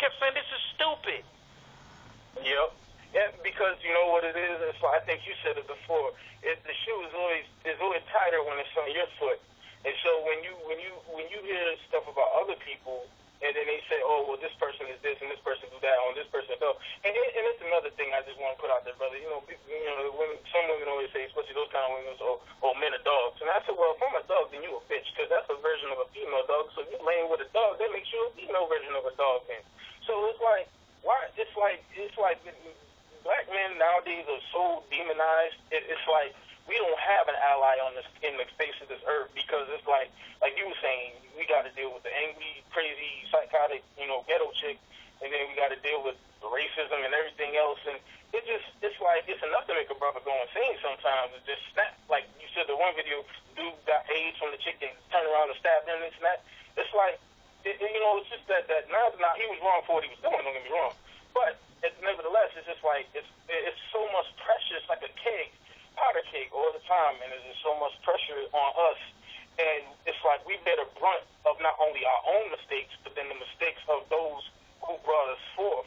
kept saying, this is stupid. Yep. Yeah, because you know what it is. It's like, I think you said it before. The shoe is always tighter when it's on your foot. And so when you hear stuff about other people, and then they say, oh, well, this person is this and this person do that, or this person does. And it's another thing I just want to put out there, brother. Some women always say, especially those kind of women, oh, men are dogs. And I said, well, if I'm a dog, then you a bitch, because that's a version of a female dog. So if you laying with a dog, that makes you a female version of a dog then. So it's like, why? It's like black men nowadays are so demonized. It's like we don't have an ally in the face of this earth, because it's like you were saying, we got to deal with the angry, crazy, psychotic, ghetto chick, and then we got to deal with the racism and everything else. And it's like it's enough to make a brother go insane sometimes. It just snap. Like you said, the one video, dude got AIDS from the chick and turned around and stabbed him and snap. It's like it's just that now he was wrong for what he was doing. Don't get me wrong, but nevertheless, it's just like it's so much pressure. It's like a powder keg all the time, and there's just so much pressure on us. And it's like we bear the brunt of not only our own mistakes, but then the mistakes of those who brought us forth,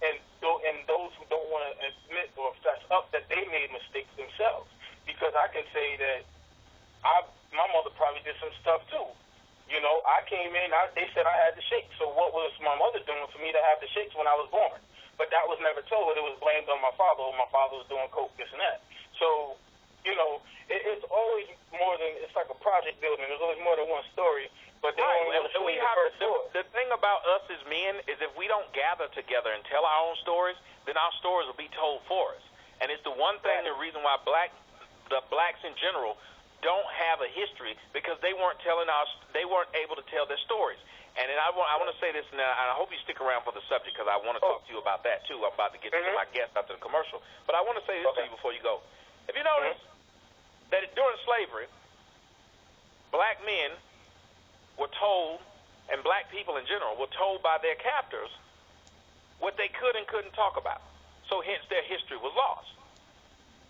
and those who don't want to admit or fess up that they made mistakes themselves. Because I can say that my mother probably did some stuff too. I came in, they said I had the shakes. So what was my mother doing for me to have the shakes when I was born? But that was never told. It was blamed on my father, or my father was doing coke, this and that. So, it's always more than, it's like a project building. There's always more than one story. But they only want to show you the first story. The thing about us as men is if we don't gather together and tell our own stories, then our stories will be told for us. And it's the one thing, the reason why the blacks in general don't have a history, because they weren't able to tell their stories. And then I want to say this now, and I hope you stick around for the subject, because I want to talk to you about that too. I'm about to get to my guest after the commercial. But I want to say this to you before you go. If you notice that during slavery, black men were told, and black people in general were told by their captors what they could and couldn't talk about. So hence their history was lost.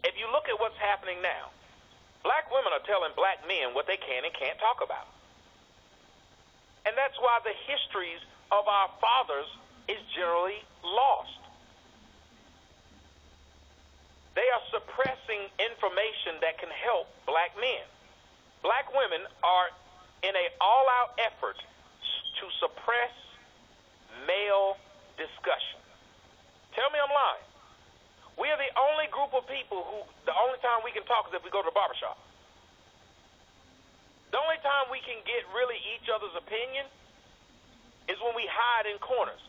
If you look at what's happening now, black women are telling black men what they can and can't talk about. And that's why the histories of our fathers is generally lost. They are suppressing information that can help black men. Black women are in an all-out effort to suppress male discussion. Tell me I'm lying. We are the only group of people who, the only time we can talk is if we go to the barbershop. The only time we can get really each other's opinion is when we hide in corners,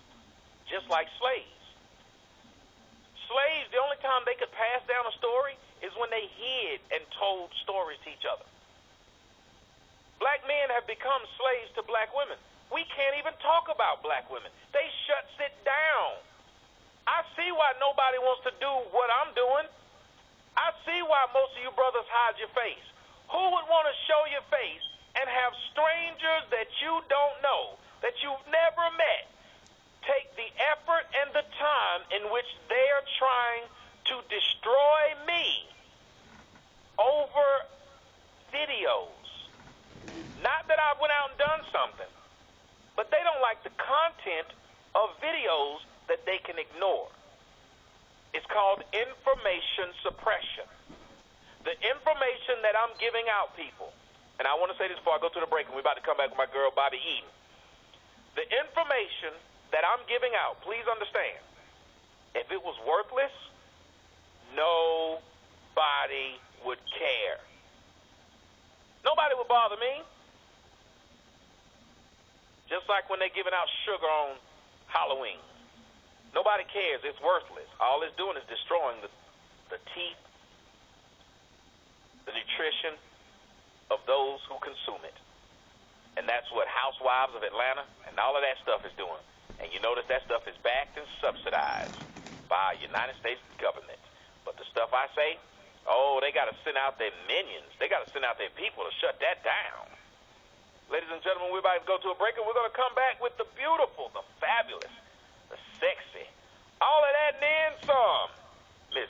just like slaves. Slaves, the only time they could pass down a story is when they hid and told stories to each other. Black men have become slaves to black women. We can't even talk about black women. They shuts it down. I see why nobody wants to do what I'm doing. I see why most of you brothers hide your face. Who would want to show your face and have strangers that you don't know, that you've never met, take the effort and the time in which they are trying to destroy me over videos? Not that I went out and done something, but they don't like the content of videos that they can ignore. It's called information suppression. The information that I'm giving out, people, and I want to say this before I go to the break, and we're about to come back with my girl, Bobby Eden. The information that I'm giving out, please understand, if it was worthless, nobody would care. Nobody would bother me. Just like when they're giving out sugar on Halloween. Nobody cares. It's worthless. All it's doing is destroying the teeth, the nutrition of those who consume it. And that's what Housewives of Atlanta and all of that stuff is doing. And you notice that stuff is backed and subsidized by the United States government. But the stuff I say, they got to send out their minions. They got to send out their people to shut that down. Ladies and gentlemen, we're about to go to a break, and we're going to come back with the beautiful, the fabulous, the sexy, all of that and then some, Miss